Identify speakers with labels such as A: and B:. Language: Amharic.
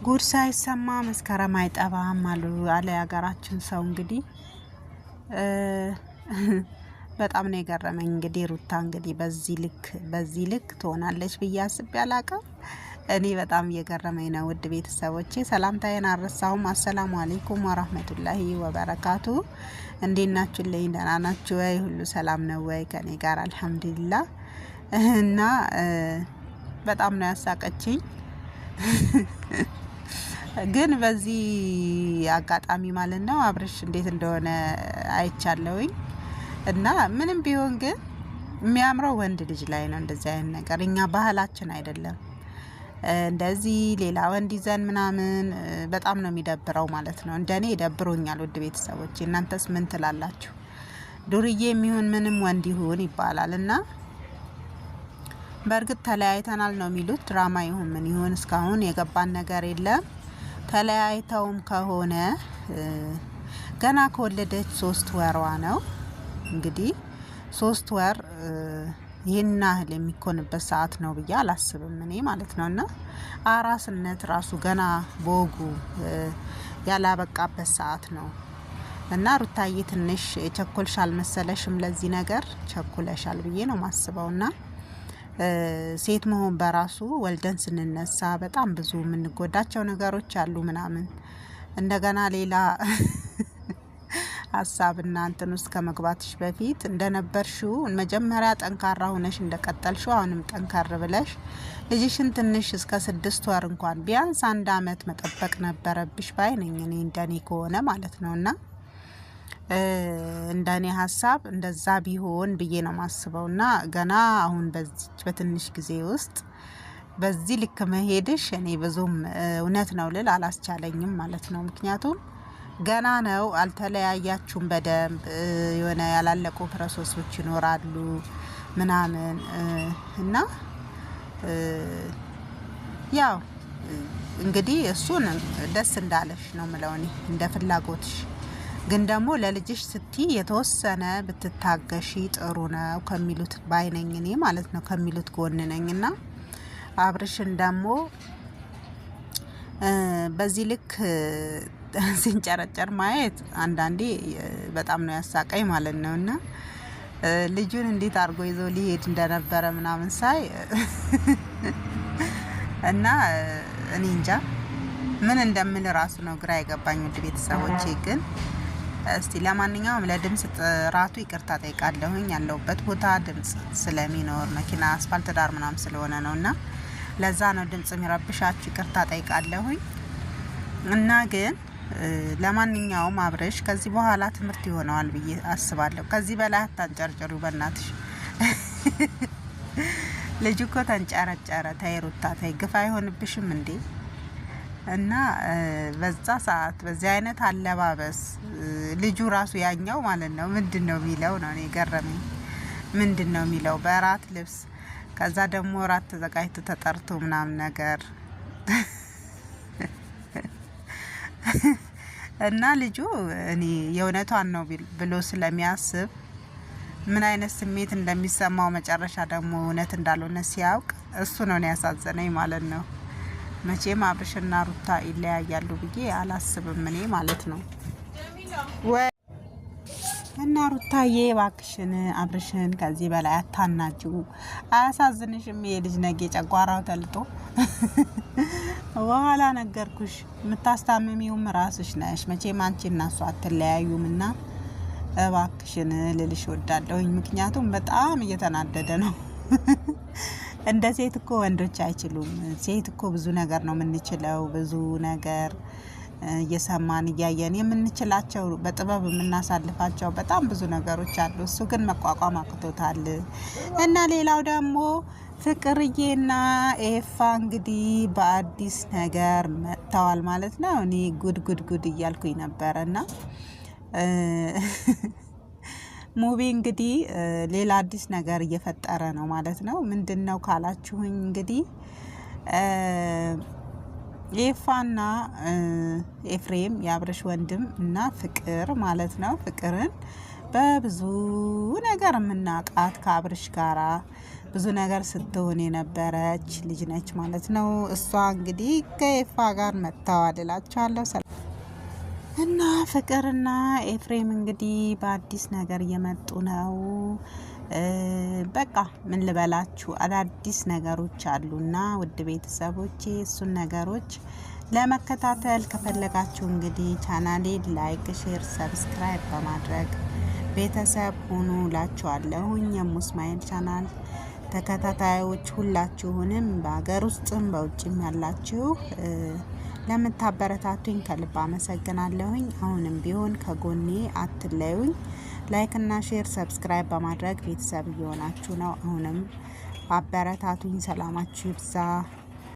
A: ጉድ ሳይሰማ መስከረም አይጠባም አለ ያገራችን ሰው። እንግዲህ በጣም ነው የገረመኝ። እንግዲህ ሩታ እንግዲህ በዚህ ልክ ትሆናለች ብዬ አስቤ አላቅም። እኔ በጣም እየገረመኝ ነው። ውድ ቤተሰቦቼ ሰላምታዬን አልረሳሁም። አሰላሙ አለይኩም ወራህመቱላሂ ወበረካቱ። እንዴት ናችሁልኝ? ደህና ናችሁ ወይ? ሁሉ ሰላም ነው ወይ? ከኔ ጋር አልሐምዱሊላህ። እና በጣም ነው ያሳቀችኝ። ግን በዚህ አጋጣሚ ማለት ነው አብርሽ እንዴት እንደሆነ አይቻለሁኝ። እና ምንም ቢሆን ግን የሚያምረው ወንድ ልጅ ላይ ነው እንደዚህ አይነት ነገር። እኛ ባህላችን አይደለም እንደዚህ ሌላ ወንድ ይዘን ምናምን። በጣም ነው የሚደብረው ማለት ነው። እንደኔ ይደብሮኛል። ውድ ቤተሰቦች እናንተስ ምን ትላላችሁ? ዱርዬ የሚሆን ምንም ወንድ ይሁን ይባላል እና በእርግጥ ተለያይተናል ነው የሚሉት። ድራማ ይሁን ምን ይሁን እስካሁን የገባን ነገር የለም። ተለያይተውም ከሆነ ገና ከወለደች 3 ወሯ ነው። እንግዲህ 3 ወር ይህን ያህል የሚኮንበት ሰዓት ነው ብዬ አላስብም እኔ ማለት ነው። እና አራስነት ራሱ ገና በወጉ ያላበቃበት ሰዓት ነው። እና ሩታዬ ትንሽ ቸኮልሻል መሰለሽም፣ ለዚህ ነገር ቸኩለሻል ብዬ ነው ማስበውና ሴት መሆን በራሱ ወልደን ስንነሳ በጣም ብዙ የምንጎዳቸው ነገሮች አሉ ምናምን። እንደገና ሌላ ሀሳብና እንትን ውስጥ ከመግባትሽ በፊት እንደነበርሽው መጀመሪያ ጠንካራ ሆነሽ እንደቀጠልሽው አሁንም ጠንካራ ብለሽ ልጅሽን ትንሽ እስከ 6 ወር እንኳን ቢያንስ 1 አመት መጠበቅ ነበረብሽ ባይ ነኝ እኔ፣ እንደኔ ከሆነ ማለት ነውና እንደኔ ሀሳብ እንደዛ ቢሆን ብዬ ነው ማስበውና ገና አሁን በትንሽ ጊዜ ውስጥ በዚህ ልክ መሄድሽ እኔ ብዙም እውነት ነው ልል አላስቻለኝም ማለት ነው። ምክንያቱም ገና ነው፣ አልተለያያችሁም በደንብ የሆነ ያላለቁ ፕሮሰሶች ይኖራሉ ምናምን እና ያው እንግዲህ እሱን ደስ እንዳለሽ ነው ምለው እኔ እንደ ፍላጎትሽ። ግን ደግሞ ለልጅሽ ስቲ የተወሰነ ብትታገሺ ጥሩ ነው ከሚሉት ባይነኝ እኔ ማለት ነው፣ ከሚሉት ጎን ነኝና አብርሽን ደግሞ በዚህ ልክ ሲንጨረጨር ማየት አንዳንዴ በጣም ነው ያሳቀኝ ማለት ነውና ልጁን እንዴት አድርጎ ይዞ ሊሄድ እንደነበረ ምናምን ሳይ እና እኔ እንጃ ምን እንደምን ራሱ ነው ግራ የገባኝ። ውድ ቤተሰቦቼ ግን እስቲ ለማንኛውም ለድምጽ ጥራቱ ይቅርታ ጠይቃለሁኝ። ያለውበት ቦታ ድምጽ ስለሚኖር መኪና አስፋልት ዳር ምናምን ስለሆነ ነውና ለዛ ነው ድምጽ የሚረብሻችሁ፣ ይቅርታ ጠይቃለሁኝ። እና ግን ለማንኛውም አብርሽ ከዚህ በኋላ ትምህርት ይሆነዋል ብዬ አስባለሁ። ከዚህ በላይ አታንጨርጭሩ በእናትሽ። ልጅ እኮ ተንጨረጨረ። ተይ ሩታ ተይ፣ ግፍ አይሆንብሽም እንዴ? እና በዛ ሰዓት በዚህ አይነት አለባበስ ልጁ ራሱ ያኛው ማለት ነው ምንድነው የሚለው ነው እኔ ገረመኝ። ምንድነው የሚለው በራት ልብስ፣ ከዛ ደግሞ ራት ተዘጋጅቶ ተጠርቶ ምናምን ነገር እና ልጁ እኔ የእውነቷን ነው ብሎ ስለሚያስብ ምን አይነት ስሜት እንደሚሰማው መጨረሻ ደግሞ እውነት እንዳልሆነ ሲያውቅ እሱ ነው ያሳዘነኝ ማለት ነው። መቼም አብርሽና ሩታ ይለያያሉ ብዬ አላስብም እኔ ማለት ነው። እና ሩታዬ እባክሽን አብርሽን ከዚህ በላይ አታናጅው። አያሳዝንሽም? የልጅ ነገ ጨጓራው ተልጦ በኋላ ነገርኩሽ፣ የምታስታምሚውም ራስሽ ነሽ። መቼም አንቺ እና እሱ አትለያዩምና እባክሽን ልልሽ ወዳለሁኝ። ምክንያቱም በጣም እየተናደደ ነው። እንደ ሴት እኮ ወንዶች አይችሉም። ሴት እኮ ብዙ ነገር ነው የምንችለው፣ ብዙ ነገር እየሰማን እያየን የምንችላቸው በጥበብ የምናሳልፋቸው በጣም ብዙ ነገሮች አሉ። እሱ ግን መቋቋም አቅቶታል። እና ሌላው ደግሞ ፍቅርዬና ኤፋ እንግዲህ በአዲስ ነገር መጥተዋል ማለት ነው። እኔ ጉድ እያልኩኝ ነበረና ሙቪ እንግዲህ ሌላ አዲስ ነገር እየፈጠረ ነው ማለት ነው። ምንድነው ካላችሁኝ እንግዲህ ኤፋና ኤፍሬም የአብርሽ ወንድም እና ፍቅር ማለት ነው። ፍቅርን በብዙ ነገር የምናውቃት ከአብርሽ ጋራ ብዙ ነገር ስትሆን የነበረች ልጅ ነች ማለት ነው። እሷ እንግዲህ ከኤፋ ጋር መጥተዋል እላችኋለሁ። እና ፍቅርና ኤፍሬም እንግዲህ በአዲስ ነገር እየመጡ ነው። በቃ ምን ልበላችሁ አዳዲስ ነገሮች አሉና ውድ ቤተሰቦቼ እሱን ነገሮች ለመከታተል ከፈለጋችሁ እንግዲህ ቻናሌን ላይክ፣ ሼር፣ ሰብስክራይብ በማድረግ ቤተሰብ ሁኑ እላችኋለሁኝ። የሙስማኤል ቻናል ተከታታዮች ሁላችሁንም በሀገር ውስጥም በውጭም ያላችሁ ለምታበረታቱኝ ከልብ አመሰግናለሁኝ። አሁንም ቢሆን ከጎኔ አትለዩኝ። ላይክ እና ሼር ሰብስክራይብ በማድረግ ቤተሰብ እየሆናችሁ ነው። አሁንም አበረታቱኝ። ሰላማችሁ ይብዛ።